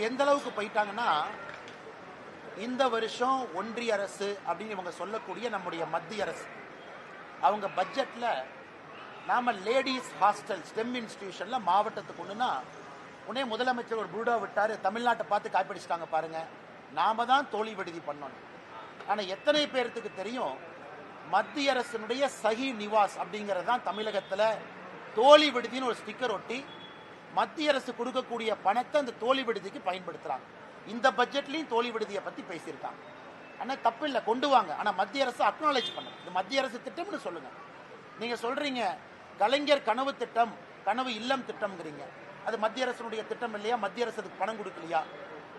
எந்த அளவுக்கு போயிட்டாங்கன்னா, இந்த வருஷம் ஒன்றிய அரசு அப்படின்னு இவங்க சொல்லக்கூடிய நம்முடைய மத்திய அரசு அவங்க பட்ஜெட்ல நாம லேடிஸ் ஹாஸ்டல் ஸ்டெம் இன்ஸ்டிடியூஷன்ல மாவட்டத்துக்கு ஒண்ணுனா உடனே முதலமைச்சர் ஒரு புருடா விட்டாரு, தமிழ்நாட்டை பார்த்து காப்பிடிச்சிட்டாங்க பாருங்க, நாம தான் தோழி விடுதி பண்ணோம். ஆனா எத்தனை பேருக்கு தெரியும், மத்திய அரசினுடைய சஹி நிவாஸ் அப்படிங்கிறது தான் தமிழகத்துல தோழி விடுதின்னு ஒரு ஸ்டிக்கர் ஒட்டி மத்திய அரசு கொடுக்கக்கூடிய பணத்தை அந்த தோழி விடுதிக்கு பயன்படுத்துறாங்க. இந்த பட்ஜெட்லயும் தோழி விடுதியை பத்தி பேசியிருக்காங்க. ஆனா தப்பு இல்லை, கொண்டு வாங்க. ஆனா மத்திய அரசு அக்னாலேஜ் பண்ணுங்க, இது மத்திய அரசு திட்டம்னு சொல்லுங்க. நீங்க சொல்றீங்க கலைஞர் கனவு திட்டம், கனவு இல்லம் திட்டம்ங்கிறீங்க, அது மத்திய அரசுடைய திட்டம் இல்லையா? மத்திய அரசு அதுக்கு பணம் கொடுக்கலையா?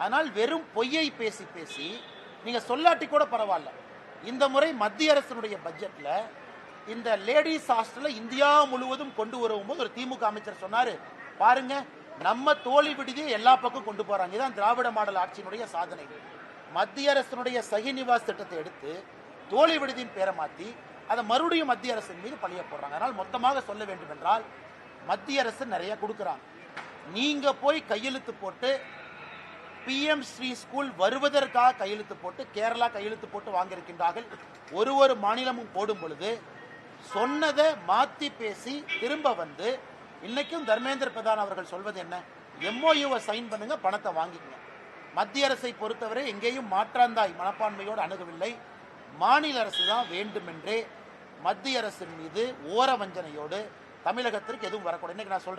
அதனால் வெறும் பொய்யை பேசி பேசி நீங்க சொல்லாட்டி கூட பரவாயில்ல, இந்த முறை மத்திய அரசினுடைய பட்ஜெட்ல இந்த லேடிஸ் ஹாஸ்டல்ல இந்தியா முழுவதும் கொண்டு வரும்போது ஒரு திமுக அமைச்சர் சொன்னாரு, பாருங்க நம்ம தோழி விடுதியை எல்லா பக்கம் கொண்டு போறாங்க. இதான் திராவிட மாடல் ஆட்சியினுடைய சாதனை. மத்திய அரசினுடைய சஹி நிவாஸ் திட்டத்தை எடுத்து தோழி விடுதியின் பேரை மாத்தி அதை மறுபடியும் மத்திய அரசின் மீது பழிய போடுறாங்க. அதனால் மொத்தமாக சொல்ல வேண்டும் என்றால் மத்திய அரசு நிறைய கொடுக்குறாங்க. நீங்க போய் கையெழுத்து போட்டு பிஎம் ஸ்ரீ ஸ்கூல் வருவதற்காக கையெழுத்து போட்டு கேரளா கையெழுத்து போட்டு வாங்கியிருக்கின்றார்கள். ஒரு மாநிலமும் போடும் பொழுது சொன்னதை மாத்தி பேசி திரும்ப வந்து இன்னைக்கும் தர்மேந்திர பிரதான் அவர்கள் சொல்வது என்ன, எம்ஓயூவை சைன் பண்ணுங்க, பணத்தை வாங்கிக்கங்க. மத்திய அரசை பொறுத்தவரை எங்கேயும் மாற்றாந்தாய் மனப்பான்மையோடு அணுகவில்லை. மாநில அரசு தான் வேண்டுமென்றே மத்திய அரசின் மீது ஓர வஞ்சனையோடு தமிழகத்திற்கு எதுவும் வரக்கூடாது. இன்னைக்கு நான் சொல்றேன்.